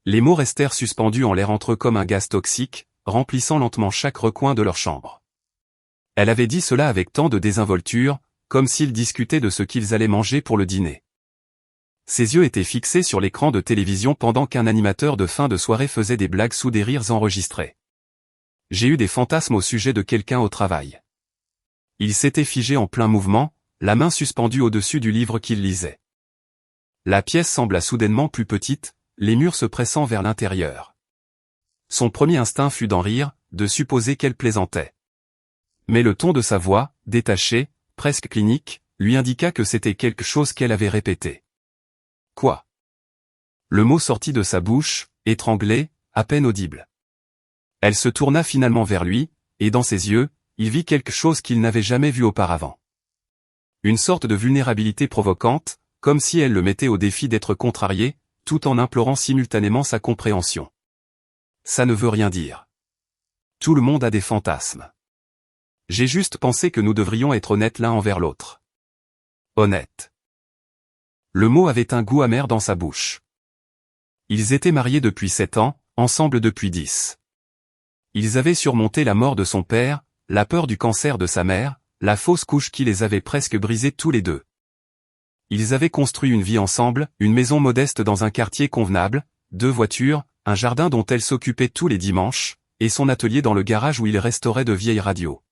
Les mots restèrent suspendus en l'air entre eux comme un gaz toxique, remplissant lentement chaque recoin de leur chambre. Elle avait dit cela avec tant de désinvolture, comme s'ils discutaient de ce qu'ils allaient manger pour le dîner. Ses yeux étaient fixés sur l'écran de télévision pendant qu'un animateur de fin de soirée faisait des blagues sous des rires enregistrés. J'ai eu des fantasmes au sujet de quelqu'un au travail. Il s'était figé en plein mouvement, la main suspendue au-dessus du livre qu'il lisait. La pièce sembla soudainement plus petite, les murs se pressant vers l'intérieur. Son premier instinct fut d'en rire, de supposer qu'elle plaisantait. Mais le ton de sa voix, détaché, presque clinique, lui indiqua que c'était quelque chose qu'elle avait répété. Quoi? Le mot sortit de sa bouche, étranglé, à peine audible. Elle se tourna finalement vers lui, et dans ses yeux, il vit quelque chose qu'il n'avait jamais vu auparavant. Une sorte de vulnérabilité provocante, comme si elle le mettait au défi d'être contrarié, tout en implorant simultanément sa compréhension. Ça ne veut rien dire. Tout le monde a des fantasmes. J'ai juste pensé que nous devrions être honnêtes l'un envers l'autre. Honnête. Le mot avait un goût amer dans sa bouche. Ils étaient mariés depuis 7 ans, ensemble depuis 10. Ils avaient surmonté la mort de son père, la peur du cancer de sa mère, la fausse couche qui les avait presque brisés tous les deux. Ils avaient construit une vie ensemble, une maison modeste dans un quartier convenable, 2 voitures, un jardin dont elle s'occupait tous les dimanches, et son atelier dans le garage où il restaurait de vieilles radios.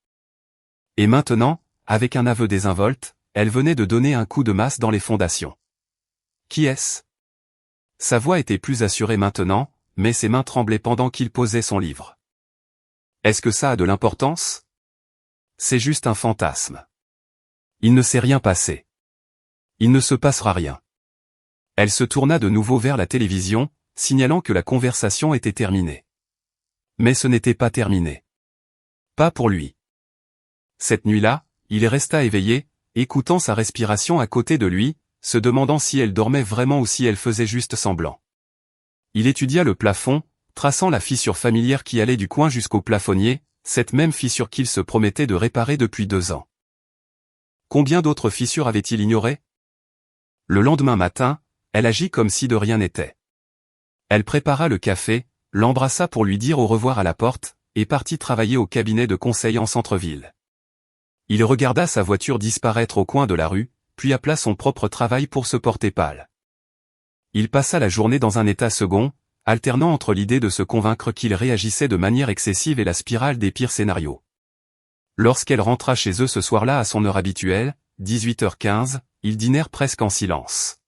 Et maintenant, avec un aveu désinvolte, elle venait de donner un coup de masse dans les fondations. Qui est-ce? Sa voix était plus assurée maintenant, mais ses mains tremblaient pendant qu'il posait son livre. Est-ce que ça a de l'importance? C'est juste un fantasme. Il ne s'est rien passé. Il ne se passera rien. Elle se tourna de nouveau vers la télévision, signalant que la conversation était terminée. Mais ce n'était pas terminé. Pas pour lui. Cette nuit-là, il resta éveillé, écoutant sa respiration à côté de lui, se demandant si elle dormait vraiment ou si elle faisait juste semblant. Il étudia le plafond, traçant la fissure familière qui allait du coin jusqu'au plafonnier, cette même fissure qu'il se promettait de réparer depuis 2 ans. Combien d'autres fissures avait-il ignorées? Le lendemain matin, elle agit comme si de rien n'était. Elle prépara le café, l'embrassa pour lui dire au revoir à la porte, et partit travailler au cabinet de conseil en centre-ville. Il regarda sa voiture disparaître au coin de la rue, puis appela son propre travail pour se porter pâle. Il passa la journée dans un état second, alternant entre l'idée de se convaincre qu'il réagissait de manière excessive et la spirale des pires scénarios. Lorsqu'elle rentra chez eux ce soir-là à son heure habituelle, 18h15, ils dînèrent presque en silence.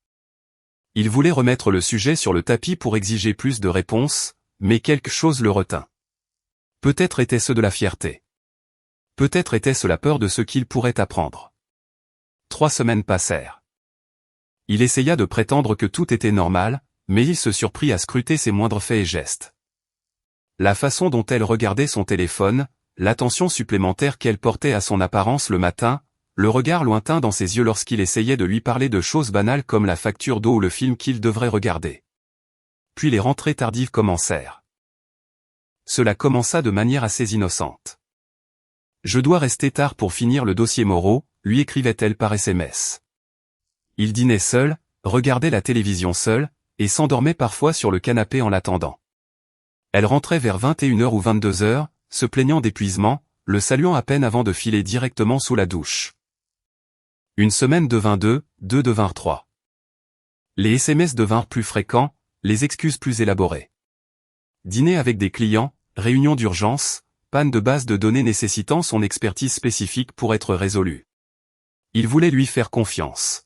Il voulait remettre le sujet sur le tapis pour exiger plus de réponses, mais quelque chose le retint. Peut-être était-ce de la fierté. Peut-être était-ce la peur de ce qu'il pourrait apprendre. 3 semaines passèrent. Il essaya de prétendre que tout était normal, mais il se surprit à scruter ses moindres faits et gestes. La façon dont elle regardait son téléphone, l'attention supplémentaire qu'elle portait à son apparence le matin, le regard lointain dans ses yeux lorsqu'il essayait de lui parler de choses banales comme la facture d'eau ou le film qu'il devrait regarder. Puis les rentrées tardives commencèrent. Cela commença de manière assez innocente. « Je dois rester tard pour finir le dossier Moreau », lui écrivait-elle par SMS. Il dînait seul, regardait la télévision seul, et s'endormait parfois sur le canapé en l'attendant. Elle rentrait vers 21h ou 22h, se plaignant d'épuisement, le saluant à peine avant de filer directement sous la douche. Une semaine devint 2 devinrent 3. Les SMS devinrent plus fréquents, les excuses plus élaborées. Dîner avec des clients, réunions d'urgence, panne de base de données nécessitant son expertise spécifique pour être résolue. Il voulait lui faire confiance.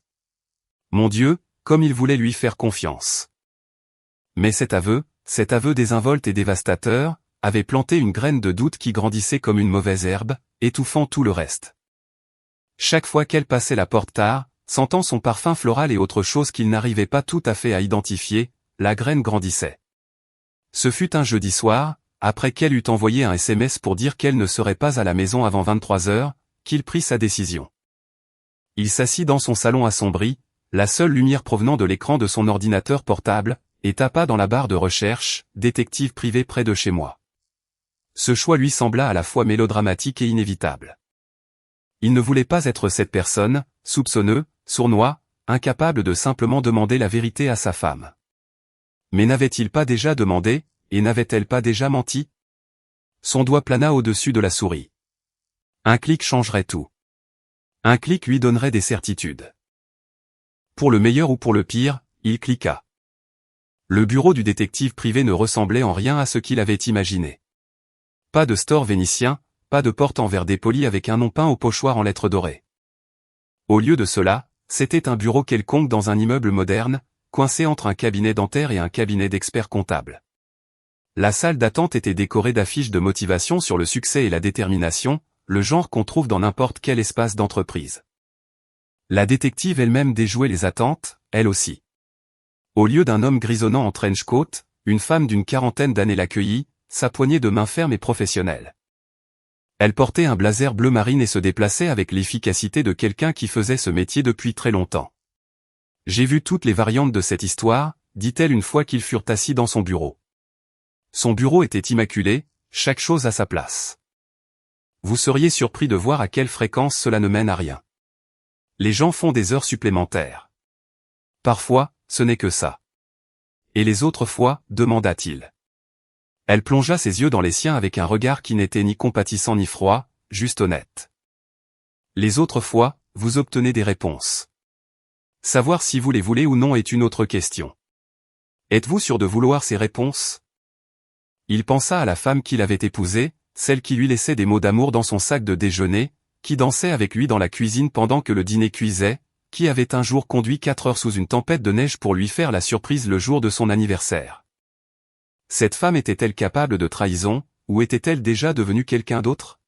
Mon Dieu, comme il voulait lui faire confiance. Mais cet aveu désinvolte et dévastateur, avait planté une graine de doute qui grandissait comme une mauvaise herbe, étouffant tout le reste. Chaque fois qu'elle passait la porte tard, sentant son parfum floral et autre chose qu'il n'arrivait pas tout à fait à identifier, la graine grandissait. Ce fut un jeudi soir, après qu'elle eut envoyé un SMS pour dire qu'elle ne serait pas à la maison avant 23h, qu'il prit sa décision. Il s'assit dans son salon assombri, la seule lumière provenant de l'écran de son ordinateur portable, et tapa dans la barre de recherche « Détective privé près de chez moi ». Ce choix lui sembla à la fois mélodramatique et inévitable. Il ne voulait pas être cette personne, soupçonneux, sournois, incapable de simplement demander la vérité à sa femme. Mais n'avait-il pas déjà demandé, et n'avait-elle pas déjà menti? Son doigt plana au-dessus de la souris. Un clic changerait tout. Un clic lui donnerait des certitudes. Pour le meilleur ou pour le pire, il cliqua. Le bureau du détective privé ne ressemblait en rien à ce qu'il avait imaginé. Pas de store vénitien, pas de porte en verre dépoli avec un nom peint au pochoir en lettres dorées. Au lieu de cela, c'était un bureau quelconque dans un immeuble moderne, coincé entre un cabinet dentaire et un cabinet d'experts comptables. La salle d'attente était décorée d'affiches de motivation sur le succès et la détermination, le genre qu'on trouve dans n'importe quel espace d'entreprise. La détective elle-même déjouait les attentes, elle aussi. Au lieu d'un homme grisonnant en trench coat, une femme d'une quarantaine d'années l'accueillit, sa poignée de main ferme et professionnelle. Elle portait un blazer bleu marine et se déplaçait avec l'efficacité de quelqu'un qui faisait ce métier depuis très longtemps. « J'ai vu toutes les variantes de cette histoire », dit-elle une fois qu'ils furent assis dans son bureau. Son bureau était immaculé, chaque chose à sa place. Vous seriez surpris de voir à quelle fréquence cela ne mène à rien. Les gens font des heures supplémentaires. Parfois, ce n'est que ça. Et les autres fois, demanda-t-il. Elle plongea ses yeux dans les siens avec un regard qui n'était ni compatissant ni froid, juste honnête. Les autres fois, vous obtenez des réponses. Savoir si vous les voulez ou non est une autre question. Êtes-vous sûr de vouloir ces réponses? Il pensa à la femme qu'il avait épousée, celle qui lui laissait des mots d'amour dans son sac de déjeuner, qui dansait avec lui dans la cuisine pendant que le dîner cuisait, qui avait un jour conduit 4 heures sous une tempête de neige pour lui faire la surprise le jour de son anniversaire. Cette femme était-elle capable de trahison, ou était-elle déjà devenue quelqu'un d'autre?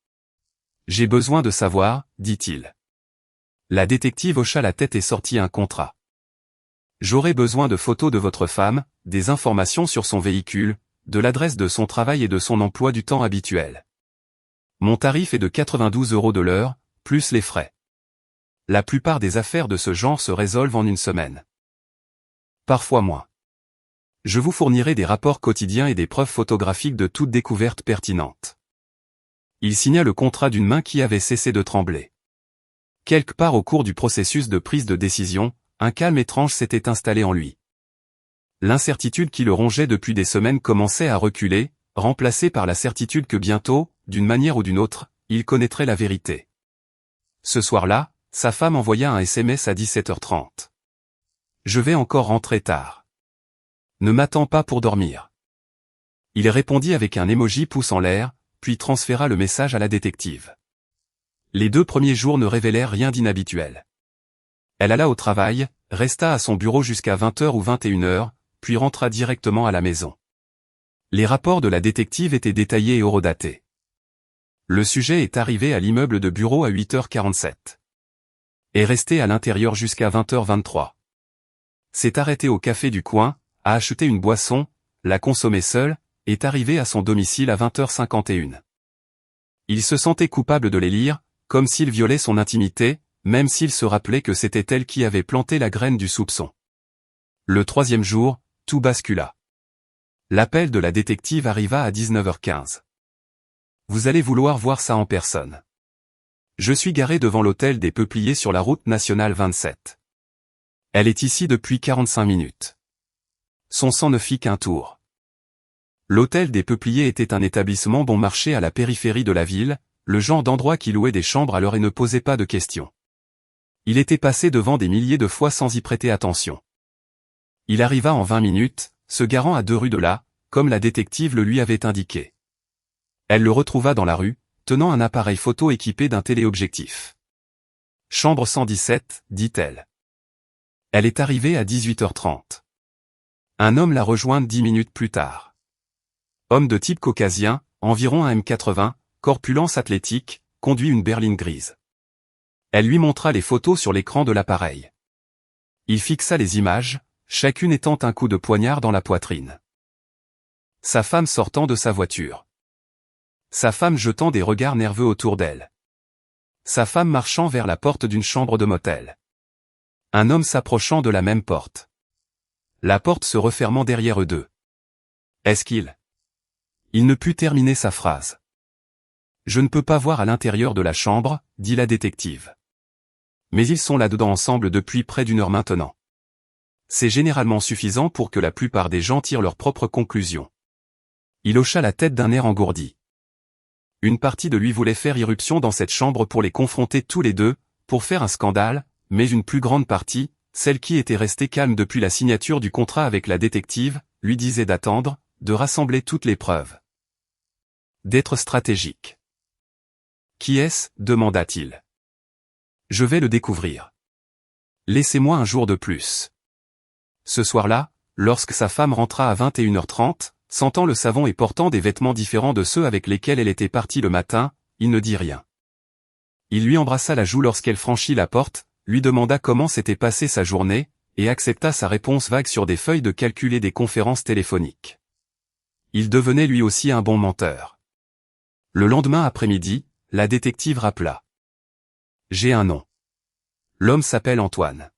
J'ai besoin de savoir, dit-il. La détective hocha la tête et sortit un contrat. J'aurai besoin de photos de votre femme, des informations sur son véhicule, de l'adresse de son travail et de son emploi du temps habituel. Mon tarif est de 92 € de l'heure, plus les frais. La plupart des affaires de ce genre se résolvent en une semaine. Parfois moins. Je vous fournirai des rapports quotidiens et des preuves photographiques de toute découverte pertinente. Il signa le contrat d'une main qui avait cessé de trembler. Quelque part au cours du processus de prise de décision, un calme étrange s'était installé en lui. L'incertitude qui le rongeait depuis des semaines commençait à reculer, remplacée par la certitude que bientôt, d'une manière ou d'une autre, il connaîtrait la vérité. Ce soir-là, sa femme envoya un SMS à 17h30. Je vais encore rentrer tard. Ne m'attends pas pour dormir. Il répondit avec un emoji pouce en l'air, puis transféra le message à la détective. Les 2 premiers jours ne révélèrent rien d'inhabituel. Elle alla au travail, resta à son bureau jusqu'à 20h ou 21h, puis rentra directement à la maison. Les rapports de la détective étaient détaillés et horodatés. Le sujet est arrivé à l'immeuble de bureau à 8h47. Est resté à l'intérieur jusqu'à 20h23. S'est arrêté au café du coin, a acheté une boisson, l'a consommée seule, est arrivé à son domicile à 20h51. Il se sentait coupable de les lire, comme s'il violait son intimité, même s'il se rappelait que c'était elle qui avait planté la graine du soupçon. Le 3e jour, tout bascula. L'appel de la détective arriva à 19h15. Vous allez vouloir voir ça en personne. Je suis garé devant l'hôtel des Peupliers sur la route nationale 27. Elle est ici depuis 45 minutes. Son sang ne fit qu'un tour. L'hôtel des Peupliers était un établissement bon marché à la périphérie de la ville, le genre d'endroit qui louait des chambres à l'heure et ne posait pas de questions. Il était passé devant des milliers de fois sans y prêter attention. Il arriva en 20 minutes, se garant à 2 rues de là, comme la détective le lui avait indiqué. Elle le retrouva dans la rue, tenant un appareil photo équipé d'un téléobjectif. « Chambre 117, dit-elle. » Elle est arrivée à 18h30. Un homme la rejoint 10 minutes plus tard. Homme de type caucasien, environ 1m80, corpulence athlétique, conduit une berline grise. Elle lui montra les photos sur l'écran de l'appareil. Il fixa les images, chacune étant un coup de poignard dans la poitrine. Sa femme sortant de sa voiture. Sa femme jetant des regards nerveux autour d'elle. Sa femme marchant vers la porte d'une chambre de motel. Un homme s'approchant de la même porte. La porte se refermant derrière eux deux. Est-ce qu'il... Il ne put terminer sa phrase. Je ne peux pas voir à l'intérieur de la chambre, dit la détective. Mais ils sont là-dedans ensemble depuis près d'1 heure maintenant. C'est généralement suffisant pour que la plupart des gens tirent leurs propres conclusions. Il hocha la tête d'un air engourdi. Une partie de lui voulait faire irruption dans cette chambre pour les confronter tous les deux, pour faire un scandale, mais une plus grande partie, celle qui était restée calme depuis la signature du contrat avec la détective, lui disait d'attendre, de rassembler toutes les preuves. D'être stratégique. Qui est-ce ? Demanda-t-il. Je vais le découvrir. Laissez-moi un jour de plus. Ce soir-là, lorsque sa femme rentra à 21h30, sentant le savon et portant des vêtements différents de ceux avec lesquels elle était partie le matin, il ne dit rien. Il lui embrassa la joue lorsqu'elle franchit la porte, lui demanda comment s'était passée sa journée, et accepta sa réponse vague sur des feuilles de calcul et des conférences téléphoniques. Il devenait lui aussi un bon menteur. Le lendemain après-midi, la détective rappela. J'ai un nom. L'homme s'appelle Antoine.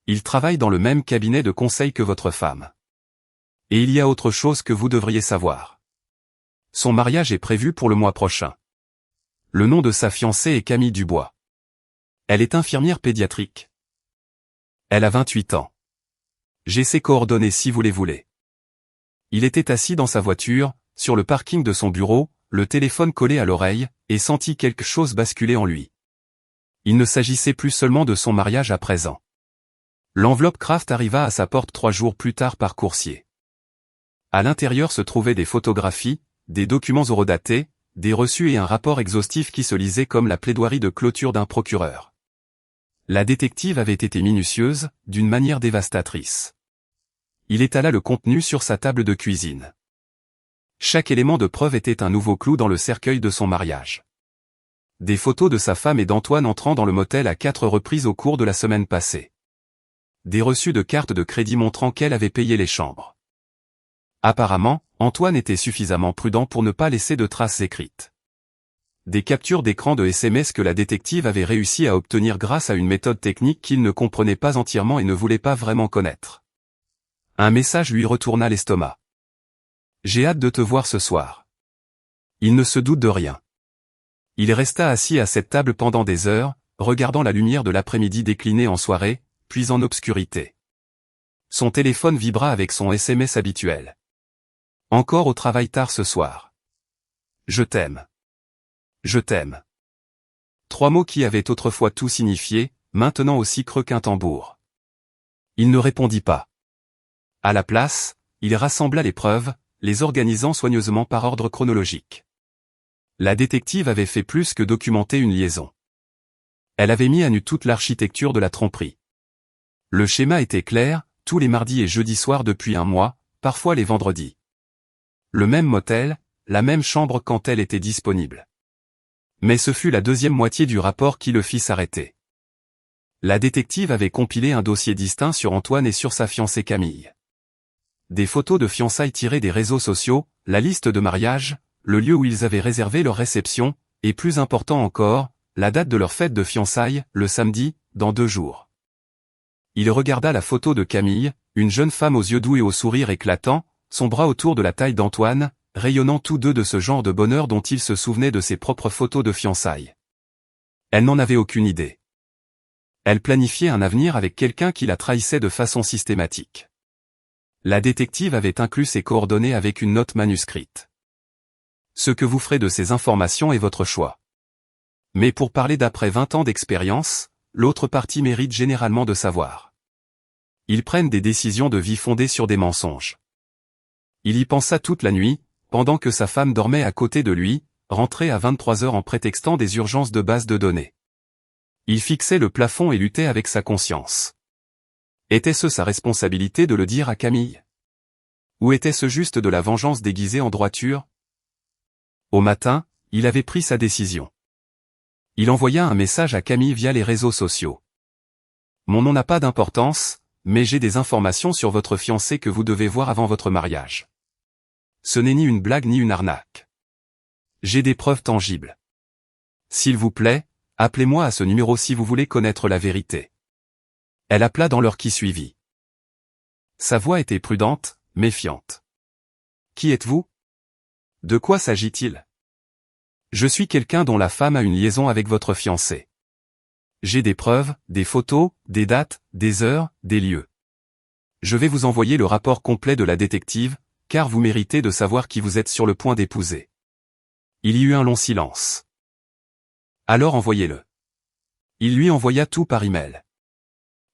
Il travaille dans le même cabinet de conseil que votre femme. Et il y a autre chose que vous devriez savoir. Son mariage est prévu pour le mois prochain. Le nom de sa fiancée est Camille Dubois. Elle est infirmière pédiatrique. Elle a 28 ans. J'ai ses coordonnées si vous les voulez. Il était assis dans sa voiture, sur le parking de son bureau, le téléphone collé à l'oreille, et sentit quelque chose basculer en lui. Il ne s'agissait plus seulement de son mariage à présent. L'enveloppe Kraft arriva à sa porte 3 jours plus tard par coursier. À l'intérieur se trouvaient des photographies, des documents horodatés, des reçus et un rapport exhaustif qui se lisait comme la plaidoirie de clôture d'un procureur. La détective avait été minutieuse, d'une manière dévastatrice. Il étala le contenu sur sa table de cuisine. Chaque élément de preuve était un nouveau clou dans le cercueil de son mariage. Des photos de sa femme et d'Antoine entrant dans le motel à 4 reprises au cours de la semaine passée. Des reçus de cartes de crédit montrant qu'elle avait payé les chambres. Apparemment, Antoine était suffisamment prudent pour ne pas laisser de traces écrites. Des captures d'écran de SMS que la détective avait réussi à obtenir grâce à une méthode technique qu'il ne comprenait pas entièrement et ne voulait pas vraiment connaître. Un message lui retourna l'estomac. J'ai hâte de te voir ce soir. Il ne se doute de rien. Il resta assis à cette table pendant des heures, regardant la lumière de l'après-midi décliner en soirée, puis en obscurité. Son téléphone vibra avec son SMS habituel. Encore au travail tard ce soir. Je t'aime. Je t'aime. 3 mots qui avaient autrefois tout signifié, maintenant aussi creux qu'un tambour. Il ne répondit pas. À la place, il rassembla les preuves, les organisant soigneusement par ordre chronologique. La détective avait fait plus que documenter une liaison. Elle avait mis à nu toute l'architecture de la tromperie. Le schéma était clair, tous les mardis et jeudis soirs depuis un mois, parfois les vendredis. Le même motel, la même chambre quand elle était disponible. Mais ce fut la deuxième moitié du rapport qui le fit s'arrêter. La détective avait compilé un dossier distinct sur Antoine et sur sa fiancée Camille. Des photos de fiançailles tirées des réseaux sociaux, la liste de mariage, le lieu où ils avaient réservé leur réception, et plus important encore, la date de leur fête de fiançailles, le samedi, dans 2 jours. Il regarda la photo de Camille, une jeune femme aux yeux doux et au sourire éclatant, son bras autour de la taille d'Antoine, rayonnant tous deux de ce genre de bonheur dont il se souvenait de ses propres photos de fiançailles. Elle n'en avait aucune idée. Elle planifiait un avenir avec quelqu'un qui la trahissait de façon systématique. La détective avait inclus ses coordonnées avec une note manuscrite. Ce que vous ferez de ces informations est votre choix. Mais pour parler d'après 20 ans d'expérience, l'autre partie mérite généralement de savoir. Ils prennent des décisions de vie fondées sur des mensonges. Il y pensa toute la nuit, pendant que sa femme dormait à côté de lui, rentrée à 23 heures en prétextant des urgences de base de données. Il fixait le plafond et luttait avec sa conscience. Était-ce sa responsabilité de le dire à Camille? Ou était-ce juste de la vengeance déguisée en droiture? Au matin, il avait pris sa décision. Il envoya un message à Camille via les réseaux sociaux. Mon nom n'a pas d'importance, mais j'ai des informations sur votre fiancé que vous devez voir avant votre mariage. Ce n'est ni une blague ni une arnaque. J'ai des preuves tangibles. S'il vous plaît, appelez-moi à ce numéro si vous voulez connaître la vérité. Elle appela dans l'heure qui suivit. Sa voix était prudente, méfiante. Qui êtes-vous? De quoi s'agit-il? Je suis quelqu'un dont la femme a une liaison avec votre fiancé. J'ai des preuves, des photos, des dates, des heures, des lieux. Je vais vous envoyer le rapport complet de la détective, car vous méritez de savoir qui vous êtes sur le point d'épouser. Il y eut un long silence. Alors envoyez-le. Il lui envoya tout par email.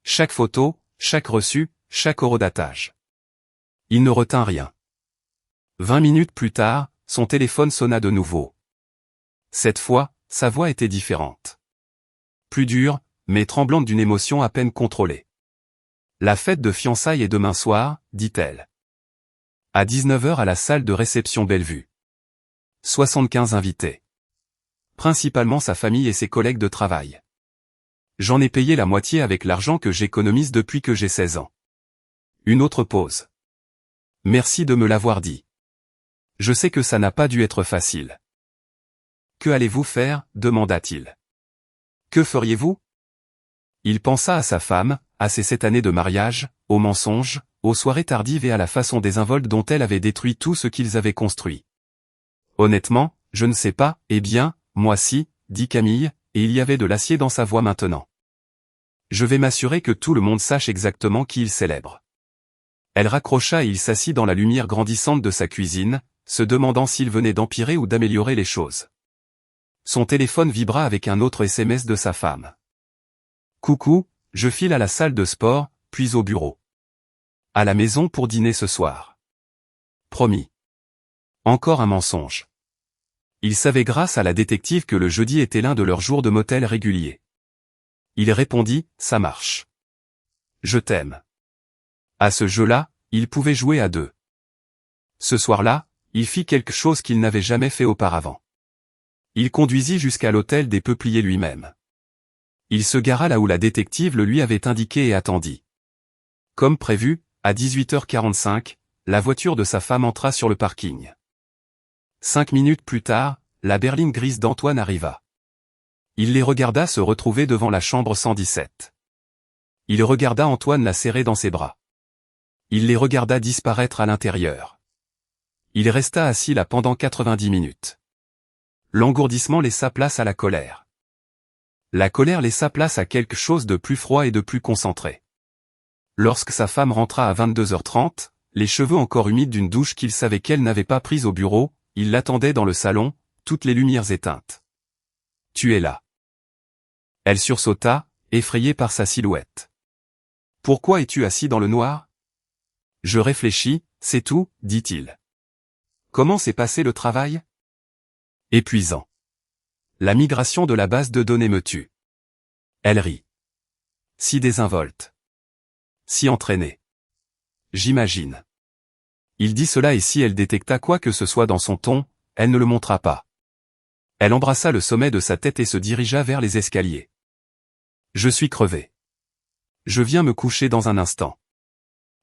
Chaque photo, chaque reçu, chaque horodatage. Il ne retint rien. 20 minutes plus tard, son téléphone sonna de nouveau. Cette fois, sa voix était différente. Plus dure, mais tremblante d'une émotion à peine contrôlée. La fête de fiançailles est demain soir, dit-elle. À 19h à la salle de réception Bellevue. 75 invités. Principalement sa famille et ses collègues de travail. J'en ai payé la moitié avec l'argent que j'économise depuis que j'ai 16 ans. Une autre pause. Merci de me l'avoir dit. Je sais que ça n'a pas dû être facile. Que allez-vous faire, demanda-t-il. Que feriez-vous? Il pensa à sa femme, à ses 7 années de mariage, aux mensonges, aux soirées tardives et à la façon désinvolte dont elle avait détruit tout ce qu'ils avaient construit. Honnêtement, je ne sais pas, eh bien, moi si, dit Camille, et il y avait de l'acier dans sa voix maintenant. Je vais m'assurer que tout le monde sache exactement qui il célèbre. Elle raccrocha et il s'assit dans la lumière grandissante de sa cuisine, se demandant s'il venait d'empirer ou d'améliorer les choses. Son téléphone vibra avec un autre SMS de sa femme. Coucou, je file à la salle de sport, puis au bureau. À la maison pour dîner ce soir. Promis. Encore un mensonge. Il savait grâce à la détective que le jeudi était l'un de leurs jours de motel réguliers. Il répondit, ça marche. Je t'aime. À ce jeu-là, il pouvait jouer à deux. Ce soir-là, il fit quelque chose qu'il n'avait jamais fait auparavant. Il conduisit jusqu'à l'hôtel des Peupliers lui-même. Il se gara là où la détective le lui avait indiqué et attendit. Comme prévu, à 18h45, la voiture de sa femme entra sur le parking. 5 minutes plus tard, la berline grise d'Antoine arriva. Il les regarda se retrouver devant la chambre 117. Il regarda Antoine la serrer dans ses bras. Il les regarda disparaître à l'intérieur. Il resta assis là pendant 90 minutes. L'engourdissement laissa place à la colère. La colère laissa place à quelque chose de plus froid et de plus concentré. Lorsque sa femme rentra à 22h30, les cheveux encore humides d'une douche qu'il savait qu'elle n'avait pas prise au bureau, il l'attendait dans le salon, toutes les lumières éteintes. « Tu es là. » Elle sursauta, effrayée par sa silhouette. « Pourquoi es-tu assis dans le noir ?»« Je réfléchis, c'est tout, dit-il. »« Comment s'est passé le travail ?»« Épuisant. La migration de la base de données me tue. » Elle rit. « Si désinvolte. Si entraînée. J'imagine. » Il dit cela et si elle détecta quoi que ce soit dans son ton, elle ne le montra pas. Elle embrassa le sommet de sa tête et se dirigea vers les escaliers. « Je suis crevé. Je viens me coucher dans un instant. »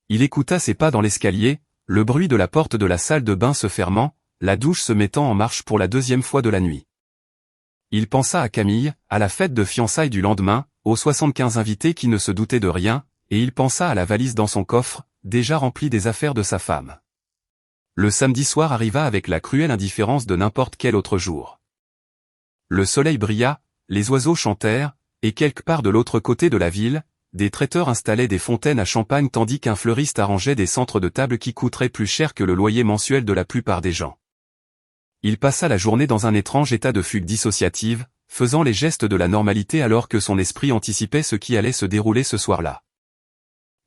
Il écouta ses pas dans l'escalier, le bruit de la porte de la salle de bain se fermant, la douche se mettant en marche pour la deuxième fois de la nuit. Il pensa à Camille, à la fête de fiançailles du lendemain, aux 75 invités qui ne se doutaient de rien, et il pensa à la valise dans son coffre, déjà remplie des affaires de sa femme. Le samedi soir arriva avec la cruelle indifférence de n'importe quel autre jour. Le soleil brilla, les oiseaux chantèrent, et quelque part de l'autre côté de la ville, des traiteurs installaient des fontaines à champagne tandis qu'un fleuriste arrangeait des centres de table qui coûteraient plus cher que le loyer mensuel de la plupart des gens. Il passa la journée dans un étrange état de fugue dissociative, faisant les gestes de la normalité alors que son esprit anticipait ce qui allait se dérouler ce soir-là.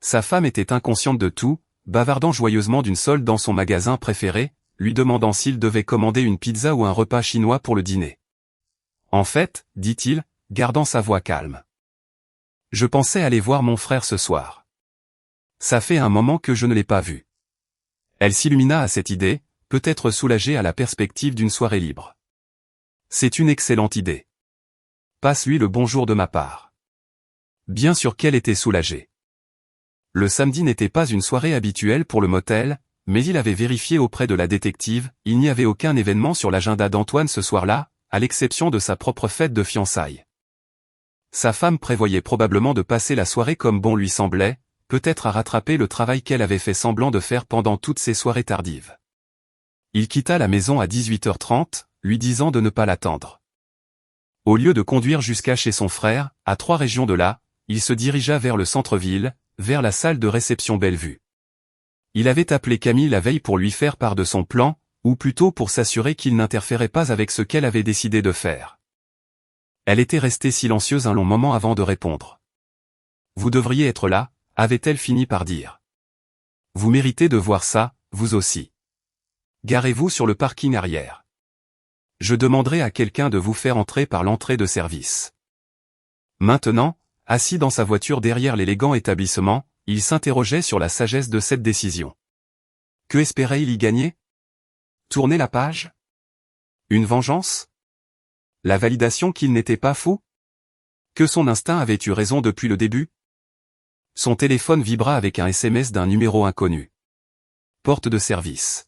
Sa femme était inconsciente de tout, bavardant joyeusement d'une solde dans son magasin préféré, lui demandant s'il devait commander une pizza ou un repas chinois pour le dîner. En fait, dit-il, gardant sa voix calme. Je pensais aller voir mon frère ce soir. Ça fait un moment que je ne l'ai pas vu. Elle s'illumina à cette idée, peut-être soulagée à la perspective d'une soirée libre. C'est une excellente idée. Passe-lui le bonjour de ma part. Bien sûr qu'elle était soulagée. Le samedi n'était pas une soirée habituelle pour le motel, mais il avait vérifié auprès de la détective, il n'y avait aucun événement sur l'agenda d'Antoine ce soir-là, à l'exception de sa propre fête de fiançailles. Sa femme prévoyait probablement de passer la soirée comme bon lui semblait, peut-être à rattraper le travail qu'elle avait fait semblant de faire pendant toutes ces soirées tardives. Il quitta la maison à 18h30, lui disant de ne pas l'attendre. Au lieu de conduire jusqu'à chez son frère, à 3 régions de là, il se dirigea vers le centre-ville, vers la salle de réception Bellevue. Il avait appelé Camille la veille pour lui faire part de son plan, ou plutôt pour s'assurer qu'il n'interférait pas avec ce qu'elle avait décidé de faire. Elle était restée silencieuse un long moment avant de répondre. « Vous devriez être là », avait-elle fini par dire. « Vous méritez de voir ça, vous aussi. Garez-vous sur le parking arrière. Je demanderai à quelqu'un de vous faire entrer par l'entrée de service. » Maintenant, assis dans sa voiture derrière l'élégant établissement, il s'interrogeait sur la sagesse de cette décision. Que espérait-il y gagner? Tourner la page? Une vengeance? La validation qu'il n'était pas fou? Que son instinct avait eu raison depuis le début? Son téléphone vibra avec un SMS d'un numéro inconnu. Porte de service.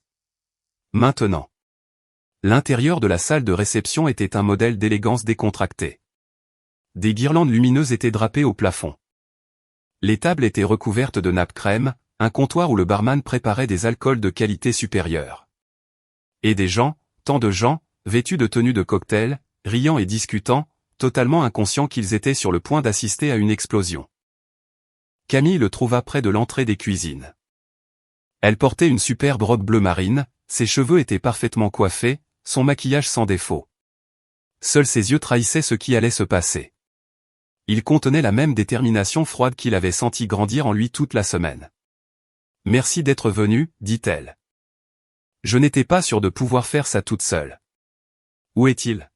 Maintenant. L'intérieur de la salle de réception était un modèle d'élégance décontractée. Des guirlandes lumineuses étaient drapées au plafond. Les tables étaient recouvertes de nappes crème, un comptoir où le barman préparait des alcools de qualité supérieure. Et des gens, tant de gens, vêtus de tenues de cocktail, riant et discutant, totalement inconscients qu'ils étaient sur le point d'assister à une explosion. Camille le trouva près de l'entrée des cuisines. Elle portait une superbe robe bleu marine, ses cheveux étaient parfaitement coiffés, son maquillage sans défaut. Seuls ses yeux trahissaient ce qui allait se passer. Il contenait la même détermination froide qu'il avait senti grandir en lui toute la semaine. « Merci d'être venu, dit-elle. Je n'étais pas sûre de pouvoir faire ça toute seule. Où est-il?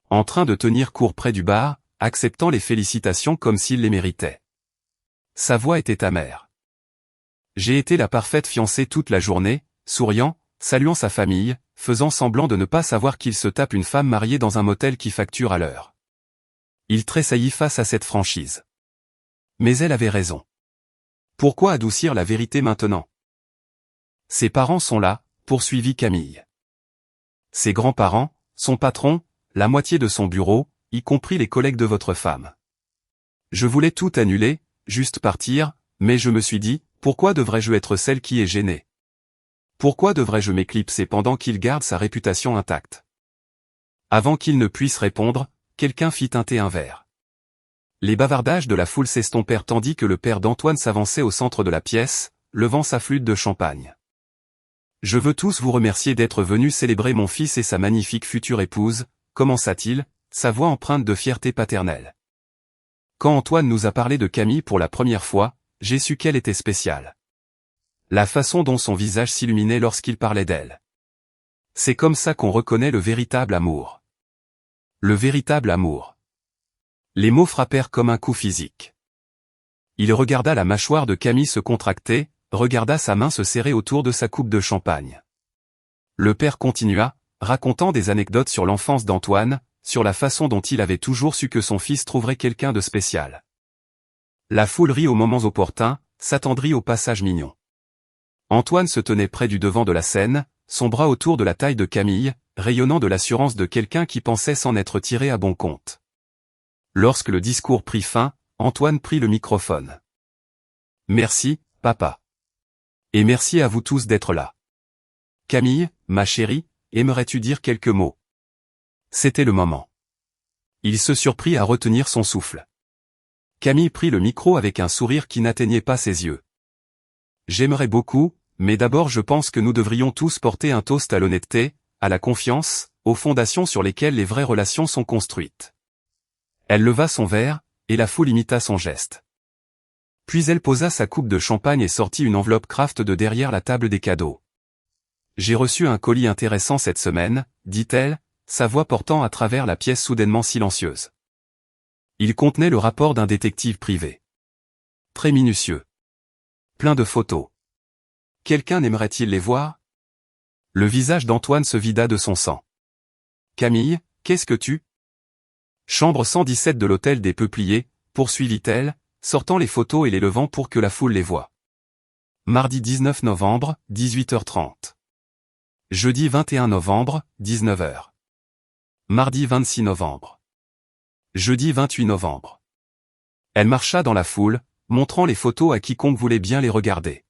En train de tenir court près du bar, acceptant les félicitations comme s'il les méritait. Sa voix était amère. J'ai été la parfaite fiancée toute la journée, souriant, saluant sa famille, faisant semblant de ne pas savoir qu'il se tape une femme mariée dans un motel qui facture à l'heure. Il tressaillit face à cette franchise. Mais elle avait raison. Pourquoi adoucir la vérité maintenant? Ses parents sont là, poursuivit Camille. Ses grands-parents, son patron, la moitié de son bureau, y compris les collègues de votre femme. Je voulais tout annuler, juste partir, mais je me suis dit, pourquoi devrais-je être celle qui est gênée? Pourquoi devrais-je m'éclipser pendant qu'il garde sa réputation intacte? Avant qu'il ne puisse répondre, quelqu'un fit teinter un verre. Les bavardages de la foule s'estompèrent tandis que le père d'Antoine s'avançait au centre de la pièce, levant sa flûte de champagne. « Je veux tous vous remercier d'être venus célébrer mon fils et sa magnifique future épouse, commença-t-il, sa voix empreinte de fierté paternelle. Quand Antoine nous a parlé de Camille pour la première fois, j'ai su qu'elle était spéciale. La façon dont son visage s'illuminait lorsqu'il parlait d'elle. C'est comme ça qu'on reconnaît le véritable amour. Le véritable amour. » Les mots frappèrent comme un coup physique. Il regarda la mâchoire de Camille se contracter, regarda sa main se serrer autour de sa coupe de champagne. Le père continua, racontant des anecdotes sur l'enfance d'Antoine, sur la façon dont il avait toujours su que son fils trouverait quelqu'un de spécial. La foule rit aux moments opportuns, s'attendrit au passage mignon. Antoine se tenait près du devant de la scène, son bras autour de la taille de Camille, rayonnant de l'assurance de quelqu'un qui pensait s'en être tiré à bon compte. Lorsque le discours prit fin, Antoine prit le microphone. « Merci, papa. Et merci à vous tous d'être là. Camille, ma chérie, aimerais-tu dire quelques mots? » C'était le moment. Il se surprit à retenir son souffle. Camille prit le micro avec un sourire qui n'atteignait pas ses yeux. « J'aimerais beaucoup, mais d'abord je pense que nous devrions tous porter un toast à l'honnêteté, à la confiance, aux fondations sur lesquelles les vraies relations sont construites. » Elle leva son verre, et la foule imita son geste. Puis elle posa sa coupe de champagne et sortit une enveloppe Kraft de derrière la table des cadeaux. « J'ai reçu un colis intéressant cette semaine, » dit-elle, sa voix portant à travers la pièce soudainement silencieuse. Il contenait le rapport d'un détective privé. Très minutieux. Plein de photos. Quelqu'un n'aimerait-il les voir? Le visage d'Antoine se vida de son sang. « Camille, qu'est-ce que tu... » Chambre 117 de l'hôtel des Peupliers, poursuivit-elle, sortant les photos et les levant pour que la foule les voie. Mardi 19 novembre, 18h30. Jeudi 21 novembre, 19h. Mardi 26 novembre. Jeudi 28 novembre. Elle marcha dans la foule, montrant les photos à quiconque voulait bien les regarder.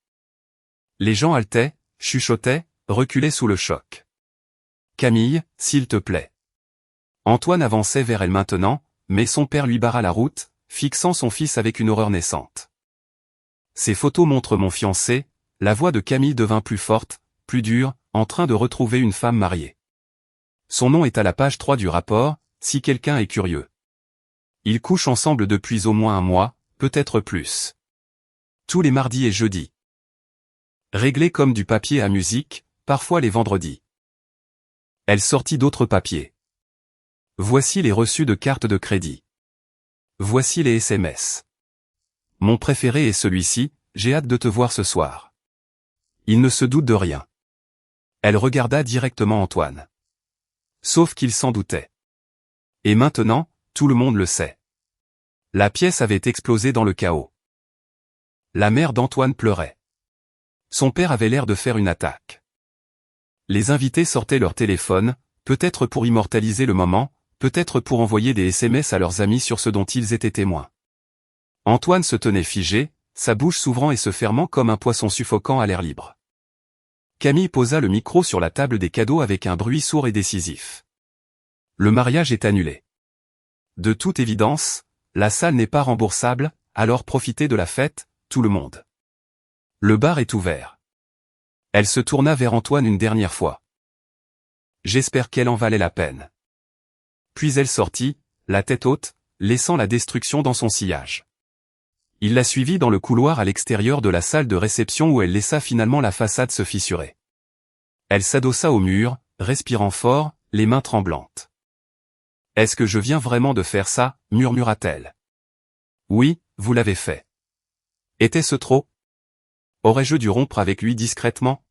Les gens haletaient, chuchotaient, reculaient sous le choc. « Camille, s'il te plaît. » Antoine avançait vers elle maintenant, mais son père lui barra la route, fixant son fils avec une horreur naissante. Ces photos montrent mon fiancé, la voix de Camille devint plus forte, plus dure, en train de retrouver une femme mariée. Son nom est à la page 3 du rapport, si quelqu'un est curieux. Ils couchent ensemble depuis au moins un mois, peut-être plus. Tous les mardis et jeudis. Réglé comme du papier à musique, parfois les vendredis. Elle sortit d'autres papiers. Voici les reçus de cartes de crédit. Voici les SMS. Mon préféré est celui-ci, j'ai hâte de te voir ce soir. Il ne se doute de rien. Elle regarda directement Antoine. Sauf qu'il s'en doutait. Et maintenant, tout le monde le sait. La pièce avait explosé dans le chaos. La mère d'Antoine pleurait. Son père avait l'air de faire une attaque. Les invités sortaient leur téléphone, peut-être pour immortaliser le moment, peut-être pour envoyer des SMS à leurs amis sur ce dont ils étaient témoins. Antoine se tenait figé, sa bouche s'ouvrant et se fermant comme un poisson suffocant à l'air libre. Camille posa le micro sur la table des cadeaux avec un bruit sourd et décisif. Le mariage est annulé. De toute évidence, la salle n'est pas remboursable, alors profitez de la fête, tout le monde. Le bar est ouvert. Elle se tourna vers Antoine une dernière fois. J'espère qu'elle en valait la peine. Puis elle sortit, la tête haute, laissant la destruction dans son sillage. Il la suivit dans le couloir à l'extérieur de la salle de réception où elle laissa finalement la façade se fissurer. Elle s'adossa au mur, respirant fort, les mains tremblantes. « Est-ce que je viens vraiment de faire ça ?» murmura-t-elle. « Oui, vous l'avez fait. » Était-ce trop ? Aurais-je dû rompre avec lui discrètement ?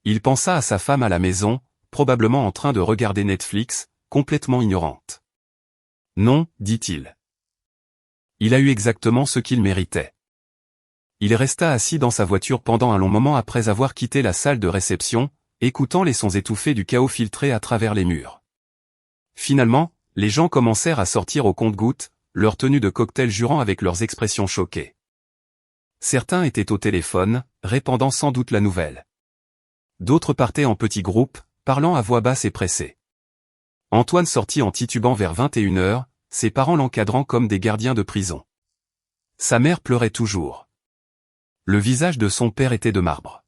Il pensa à sa femme à la maison, probablement en train de regarder Netflix, complètement ignorante. « Non, dit-il. » Il a eu exactement ce qu'il méritait. Il resta assis dans sa voiture pendant un long moment après avoir quitté la salle de réception, écoutant les sons étouffés du chaos filtré à travers les murs. Finalement, les gens commencèrent à sortir au compte-gouttes, leur tenue de cocktail jurant avec leurs expressions choquées. Certains étaient au téléphone, répandant sans doute la nouvelle. D'autres partaient en petits groupes, parlant à voix basse et pressée. Antoine sortit en titubant vers 21h, ses parents l'encadrant comme des gardiens de prison. Sa mère pleurait toujours. Le visage de son père était de marbre.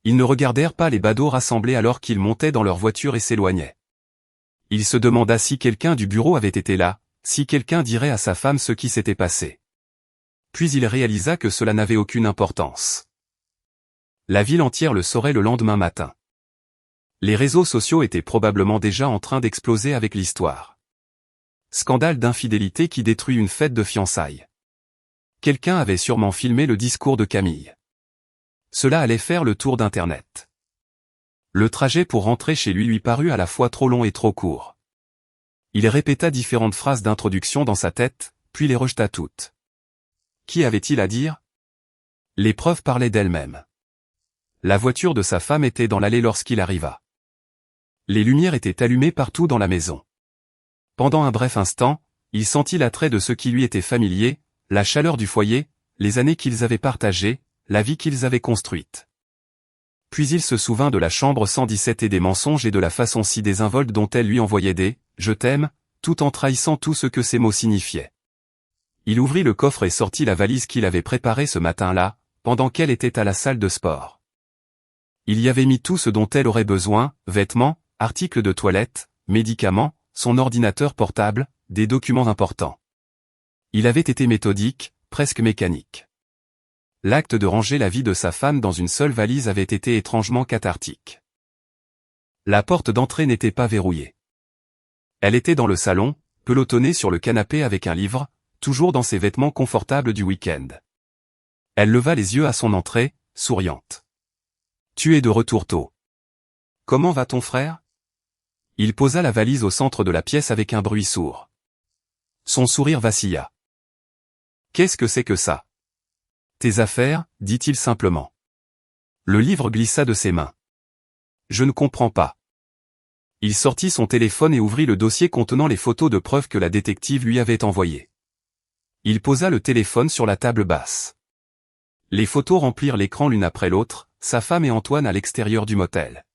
Ils ne regardèrent pas les badauds rassemblés alors qu'ils montaient dans leur voiture et s'éloignaient. Il se demanda si quelqu'un du bureau avait été là, si quelqu'un dirait à sa femme ce qui s'était passé. Puis il réalisa que cela n'avait aucune importance. La ville entière le saurait le lendemain matin. Les réseaux sociaux étaient probablement déjà en train d'exploser avec l'histoire. Scandale d'infidélité qui détruit une fête de fiançailles. Quelqu'un avait sûrement filmé le discours de Camille. Cela allait faire le tour d'Internet. Le trajet pour rentrer chez lui parut à la fois trop long et trop court. Il répéta différentes phrases d'introduction dans sa tête, puis les rejeta toutes. Qu'y avait-il à dire ? Les preuves parlaient d'elles-mêmes. La voiture de sa femme était dans l'allée lorsqu'il arriva. Les lumières étaient allumées partout dans la maison. Pendant un bref instant, il sentit l'attrait de ce qui lui était familier, la chaleur du foyer, les années qu'ils avaient partagées, la vie qu'ils avaient construite. Puis il se souvint de la chambre 117 et des mensonges et de la façon si désinvolte dont elle lui envoyait des « je t'aime », tout en trahissant tout ce que ces mots signifiaient. Il ouvrit le coffre et sortit la valise qu'il avait préparée ce matin-là, pendant qu'elle était à la salle de sport. Il y avait mis tout ce dont elle aurait besoin, vêtements, articles de toilette, médicaments, son ordinateur portable, des documents importants. Il avait été méthodique, presque mécanique. L'acte de ranger la vie de sa femme dans une seule valise avait été étrangement cathartique. La porte d'entrée n'était pas verrouillée. Elle était dans le salon, pelotonnée sur le canapé avec un livre, toujours dans ses vêtements confortables du week-end. Elle leva les yeux à son entrée, souriante. « Tu es de retour tôt. Comment va ton frère ?» Il posa la valise au centre de la pièce avec un bruit sourd. Son sourire vacilla. « Qu'est-ce que c'est que ça ? » « Tes affaires, dit-il simplement. Le livre glissa de ses mains. « Je ne comprends pas. » Il sortit son téléphone et ouvrit le dossier contenant les photos de preuve que la détective lui avait envoyées. Il posa le téléphone sur la table basse. Les photos remplirent l'écran l'une après l'autre, sa femme et Antoine à l'extérieur du motel.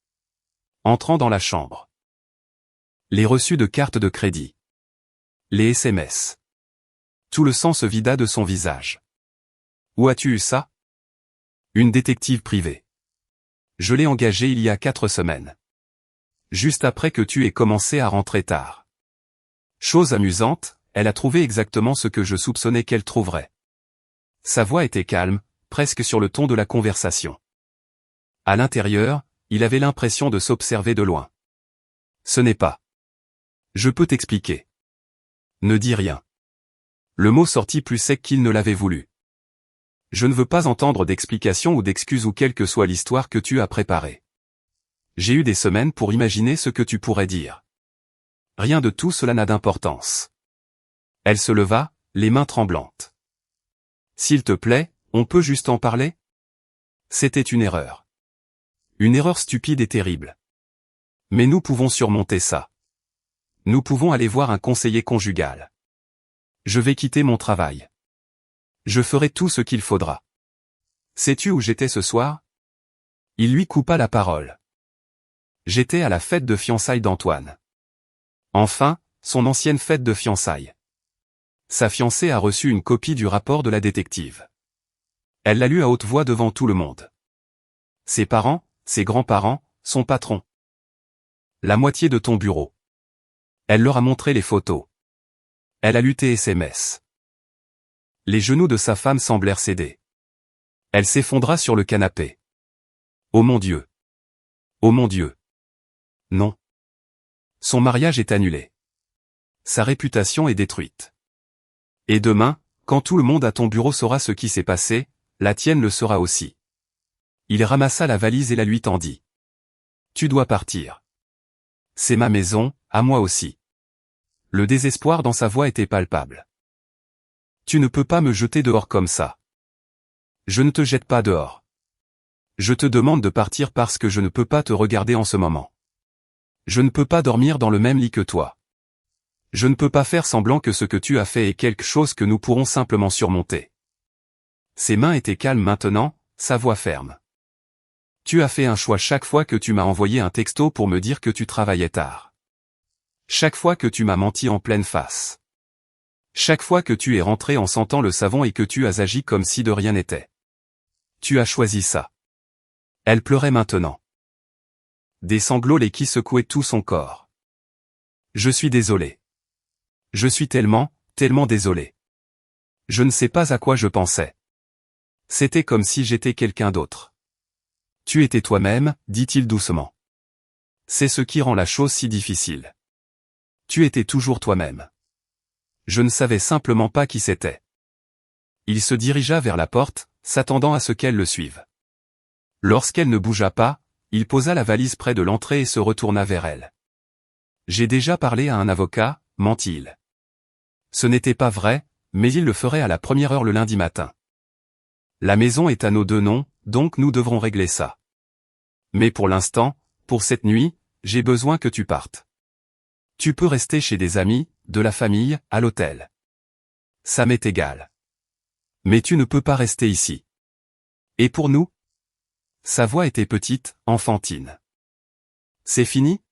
Entrant dans la chambre. Les reçus de cartes de crédit. Les SMS. Tout le sang se vida de son visage. Où as-tu eu ça? Une détective privée. Je l'ai engagée il y a 4 semaines. Juste après que tu aies commencé à rentrer tard. Chose amusante, elle a trouvé exactement ce que je soupçonnais qu'elle trouverait. Sa voix était calme, presque sur le ton de la conversation. À l'intérieur, il avait l'impression de s'observer de loin. Ce n'est pas. Je peux t'expliquer. Ne dis rien. Le mot sortit plus sec qu'il ne l'avait voulu. Je ne veux pas entendre d'explications ou d'excuses ou quelle que soit l'histoire que tu as préparée. J'ai eu des semaines pour imaginer ce que tu pourrais dire. Rien de tout cela n'a d'importance. Elle se leva, les mains tremblantes. S'il te plaît, on peut juste en parler? C'était une erreur. Une erreur stupide et terrible. Mais nous pouvons surmonter ça. Nous pouvons aller voir un conseiller conjugal. Je vais quitter mon travail. Je ferai tout ce qu'il faudra. Sais-tu où j'étais ce soir? Il lui coupa la parole. J'étais à la fête de fiançailles d'Antoine. Enfin, son ancienne fête de fiançailles. Sa fiancée a reçu une copie du rapport de la détective. Elle l'a lu à haute voix devant tout le monde. Ses parents, ses grands-parents, son patron. La moitié de ton bureau. Elle leur a montré les photos. Elle a lu tes SMS. Les genoux de sa femme semblèrent céder. Elle s'effondra sur le canapé. Oh mon Dieu! Oh mon Dieu! Non. Son mariage est annulé. Sa réputation est détruite. Et demain, quand tout le monde à ton bureau saura ce qui s'est passé, la tienne le sera aussi. Il ramassa la valise et la lui tendit. Tu dois partir. C'est ma maison, à moi aussi. Le désespoir dans sa voix était palpable. Tu ne peux pas me jeter dehors comme ça. Je ne te jette pas dehors. Je te demande de partir parce que je ne peux pas te regarder en ce moment. Je ne peux pas dormir dans le même lit que toi. Je ne peux pas faire semblant que ce que tu as fait est quelque chose que nous pourrons simplement surmonter. Ses mains étaient calmes maintenant, sa voix ferme. Tu as fait un choix chaque fois que tu m'as envoyé un texto pour me dire que tu travaillais tard. Chaque fois que tu m'as menti en pleine face. Chaque fois que tu es rentré en sentant le savon et que tu as agi comme si de rien n'était. Tu as choisi ça. Elle pleurait maintenant. Des sanglots qui secouaient tout son corps. Je suis désolé. Je suis tellement, tellement désolé. Je ne sais pas à quoi je pensais. C'était comme si j'étais quelqu'un d'autre. Tu étais toi-même, dit-il doucement. C'est ce qui rend la chose si difficile. Tu étais toujours toi-même. Je ne savais simplement pas qui c'était. Il se dirigea vers la porte, s'attendant à ce qu'elle le suive. Lorsqu'elle ne bougea pas, il posa la valise près de l'entrée et se retourna vers elle. J'ai déjà parlé à un avocat, mentit-il. Ce n'était pas vrai, mais il le ferait à la première heure le lundi matin. La maison est à nos deux noms, donc nous devrons régler ça. Mais pour l'instant, pour cette nuit, j'ai besoin que tu partes. Tu peux rester chez des amis, de la famille, à l'hôtel. Ça m'est égal. Mais tu ne peux pas rester ici. Et pour nous? Sa voix était petite, enfantine. C'est fini?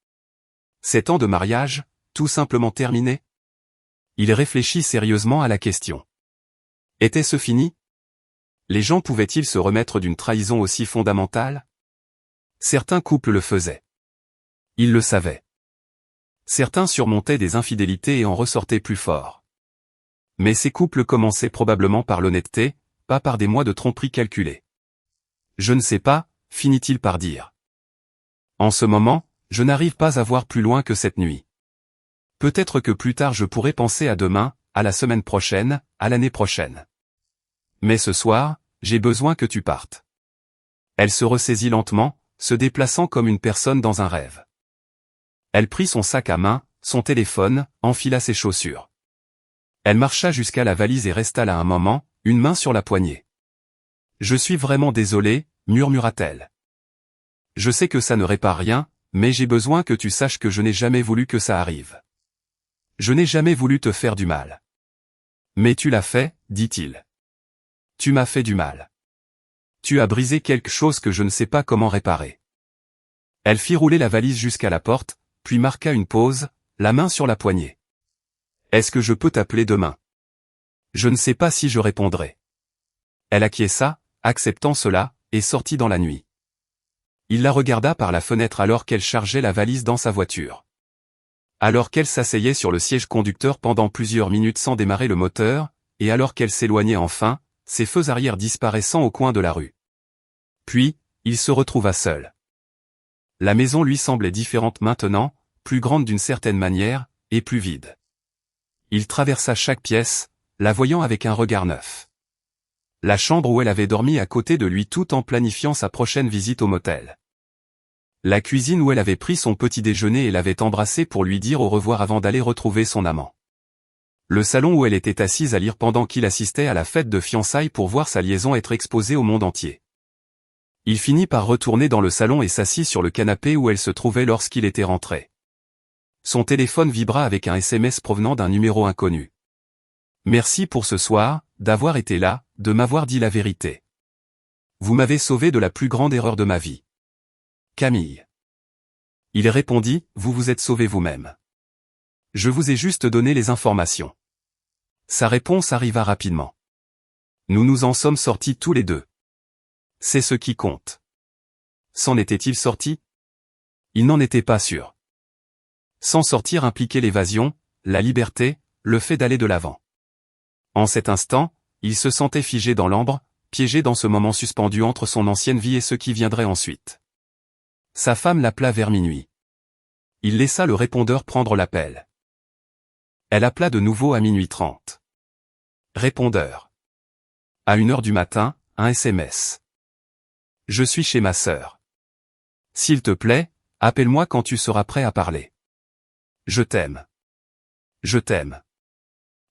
7 ans de mariage, tout simplement terminé? Il réfléchit sérieusement à la question. Était-ce fini? Les gens pouvaient-ils se remettre d'une trahison aussi fondamentale? Certains couples le faisaient. Ils le savaient. Certains surmontaient des infidélités et en ressortaient plus forts. Mais ces couples commençaient probablement par l'honnêteté, pas par des mois de tromperie calculée. Je ne sais pas, finit-il par dire. En ce moment, je n'arrive pas à voir plus loin que cette nuit. Peut-être que plus tard je pourrai penser à demain, à la semaine prochaine, à l'année prochaine. Mais ce soir, j'ai besoin que tu partes. Elle se ressaisit lentement, se déplaçant comme une personne dans un rêve. Elle prit son sac à main, son téléphone, enfila ses chaussures. Elle marcha jusqu'à la valise et resta là un moment, une main sur la poignée. Je suis vraiment désolée, murmura-t-elle. Je sais que ça ne répare rien, mais j'ai besoin que tu saches que je n'ai jamais voulu que ça arrive. Je n'ai jamais voulu te faire du mal. Mais tu l'as fait, dit-il. Tu m'as fait du mal. Tu as brisé quelque chose que je ne sais pas comment réparer. Elle fit rouler la valise jusqu'à la porte, puis marqua une pause, la main sur la poignée. Est-ce que je peux t'appeler demain? Je ne sais pas si je répondrai. Elle acquiesça, acceptant cela, et sortit dans la nuit. Il la regarda par la fenêtre alors qu'elle chargeait la valise dans sa voiture. Alors qu'elle s'asseyait sur le siège conducteur pendant plusieurs minutes sans démarrer le moteur, et alors qu'elle s'éloignait enfin, ses feux arrière disparaissant au coin de la rue. Puis, il se retrouva seul. La maison lui semblait différente maintenant, plus grande d'une certaine manière, et plus vide. Il traversa chaque pièce, la voyant avec un regard neuf. La chambre où elle avait dormi à côté de lui tout en planifiant sa prochaine visite au motel. La cuisine où elle avait pris son petit déjeuner et l'avait embrassé pour lui dire au revoir avant d'aller retrouver son amant. Le salon où elle était assise à lire pendant qu'il assistait à la fête de fiançailles pour voir sa liaison être exposée au monde entier. Il finit par retourner dans le salon et s'assit sur le canapé où elle se trouvait lorsqu'il était rentré. Son téléphone vibra avec un SMS provenant d'un numéro inconnu. « Merci pour ce soir, d'avoir été là, de m'avoir dit la vérité. Vous m'avez sauvé de la plus grande erreur de ma vie. Camille. » Il répondit, « Vous vous êtes sauvé vous-même. Je vous ai juste donné les informations. » Sa réponse arriva rapidement. « Nous nous en sommes sortis tous les deux. C'est ce qui compte. » S'en était-il sorti? Il n'en était pas sûr. S'en sortir impliquait l'évasion, la liberté, le fait d'aller de l'avant. En cet instant, il se sentait figé dans l'ambre, piégé dans ce moment suspendu entre son ancienne vie et ce qui viendrait ensuite. Sa femme l'appela vers minuit. Il laissa le répondeur prendre l'appel. Elle appela de nouveau à minuit 30. Répondeur. À 1h du matin, un SMS. Je suis chez ma sœur. S'il te plaît, appelle-moi quand tu seras prêt à parler. Je t'aime. Je t'aime.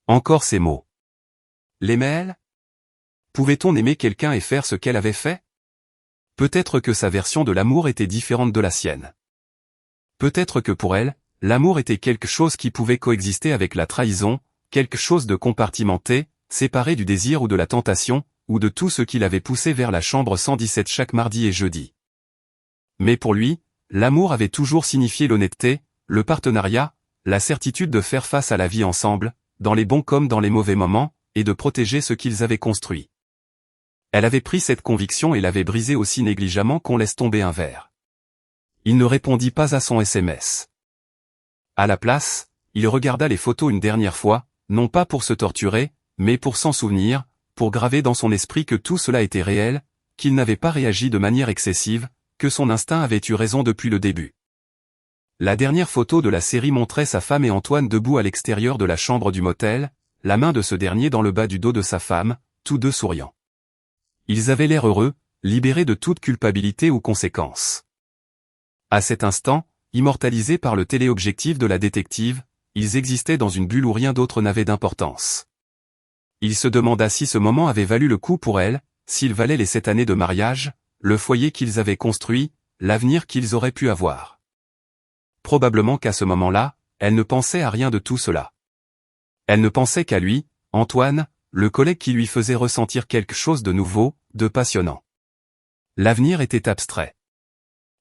Encore ces mots. L'aimait-elle? Pouvait-on aimer quelqu'un et faire ce qu'elle avait fait? Peut-être que sa version de l'amour était différente de la sienne. Peut-être que pour elle, l'amour était quelque chose qui pouvait coexister avec la trahison, quelque chose de compartimenté, séparé du désir ou de la tentation, ou de tout ce qui l'avait poussé vers la chambre 117 chaque mardi et jeudi. Mais pour lui, l'amour avait toujours signifié l'honnêteté, le partenariat, la certitude de faire face à la vie ensemble, dans les bons comme dans les mauvais moments, et de protéger ce qu'ils avaient construit. Elle avait pris cette conviction et l'avait brisée aussi négligemment qu'on laisse tomber un verre. Il ne répondit pas à son SMS. À la place, il regarda les photos une dernière fois, non pas pour se torturer, mais pour s'en souvenir, pour graver dans son esprit que tout cela était réel, qu'il n'avait pas réagi de manière excessive, que son instinct avait eu raison depuis le début. La dernière photo de la série montrait sa femme et Antoine debout à l'extérieur de la chambre du motel, la main de ce dernier dans le bas du dos de sa femme, tous deux souriants. Ils avaient l'air heureux, libérés de toute culpabilité ou conséquence. À cet instant, immortalisés par le téléobjectif de la détective, ils existaient dans une bulle où rien d'autre n'avait d'importance. Il se demanda si ce moment avait valu le coup pour elle, s'il valait les 7 années de mariage, le foyer qu'ils avaient construit, l'avenir qu'ils auraient pu avoir. Probablement qu'à ce moment-là, elle ne pensait à rien de tout cela. Elle ne pensait qu'à lui, Antoine, le collègue qui lui faisait ressentir quelque chose de nouveau, de passionnant. L'avenir était abstrait.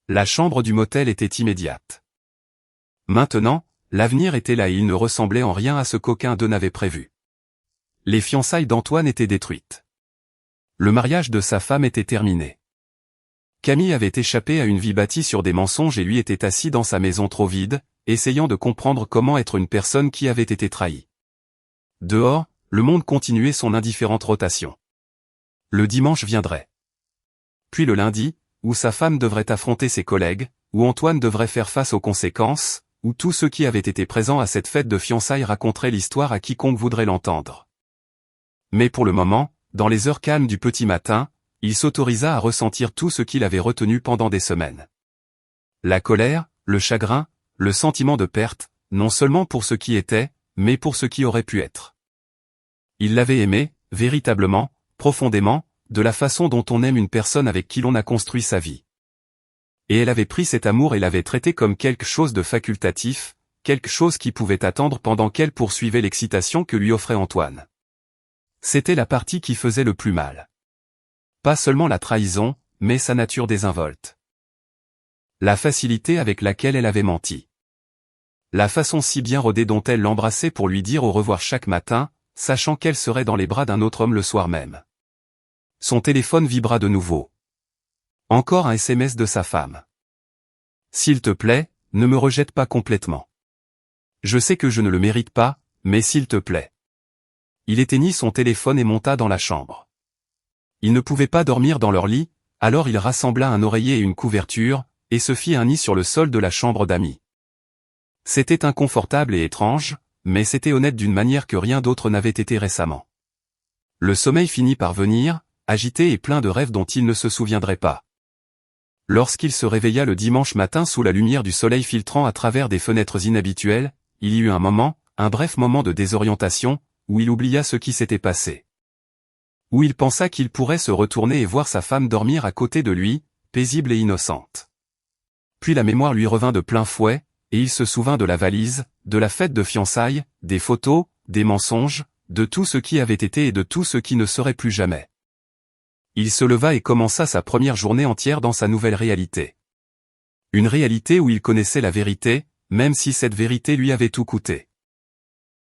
La chambre du motel était immédiate. Maintenant, l'avenir était là et il ne ressemblait en rien à ce qu'aucun d'eux n'avait prévu. Les fiançailles d'Antoine étaient détruites. Le mariage de sa femme était terminé. Camille avait échappé à une vie bâtie sur des mensonges et lui était assis dans sa maison trop vide, essayant de comprendre comment être une personne qui avait été trahie. Dehors, le monde continuait son indifférente rotation. Le dimanche viendrait. Puis le lundi, où sa femme devrait affronter ses collègues, où Antoine devrait faire face aux conséquences, où tous ceux qui avaient été présents à cette fête de fiançailles raconteraient l'histoire à quiconque voudrait l'entendre. Mais pour le moment, dans les heures calmes du petit matin, il s'autorisa à ressentir tout ce qu'il avait retenu pendant des semaines. La colère, le chagrin, le sentiment de perte, non seulement pour ce qui était, mais pour ce qui aurait pu être. Il l'avait aimé, véritablement, profondément, de la façon dont on aime une personne avec qui l'on a construit sa vie. Et elle avait pris cet amour et l'avait traité comme quelque chose de facultatif, quelque chose qui pouvait attendre pendant qu'elle poursuivait l'excitation que lui offrait Antoine. C'était la partie qui faisait le plus mal. Pas seulement la trahison, mais sa nature désinvolte. La facilité avec laquelle elle avait menti. La façon si bien rodée dont elle l'embrassait pour lui dire au revoir chaque matin, sachant qu'elle serait dans les bras d'un autre homme le soir même. Son téléphone vibra de nouveau. Encore un SMS de sa femme. S'il te plaît, ne me rejette pas complètement. Je sais que je ne le mérite pas, mais s'il te plaît. Il éteignit son téléphone et monta dans la chambre. Il ne pouvait pas dormir dans leur lit, alors il rassembla un oreiller et une couverture, et se fit un nid sur le sol de la chambre d'amis. C'était inconfortable et étrange, mais c'était honnête d'une manière que rien d'autre n'avait été récemment. Le sommeil finit par venir, agité et plein de rêves dont il ne se souviendrait pas. Lorsqu'il se réveilla le dimanche matin sous la lumière du soleil filtrant à travers des fenêtres inhabituelles, il y eut un bref moment de désorientation, où il oublia ce qui s'était passé. Où il pensa qu'il pourrait se retourner et voir sa femme dormir à côté de lui, paisible et innocente. Puis la mémoire lui revint de plein fouet, et il se souvint de la valise, de la fête de fiançailles, des photos, des mensonges, de tout ce qui avait été et de tout ce qui ne serait plus jamais. Il se leva et commença sa première journée entière dans sa nouvelle réalité. Une réalité où il connaissait la vérité, même si cette vérité lui avait tout coûté.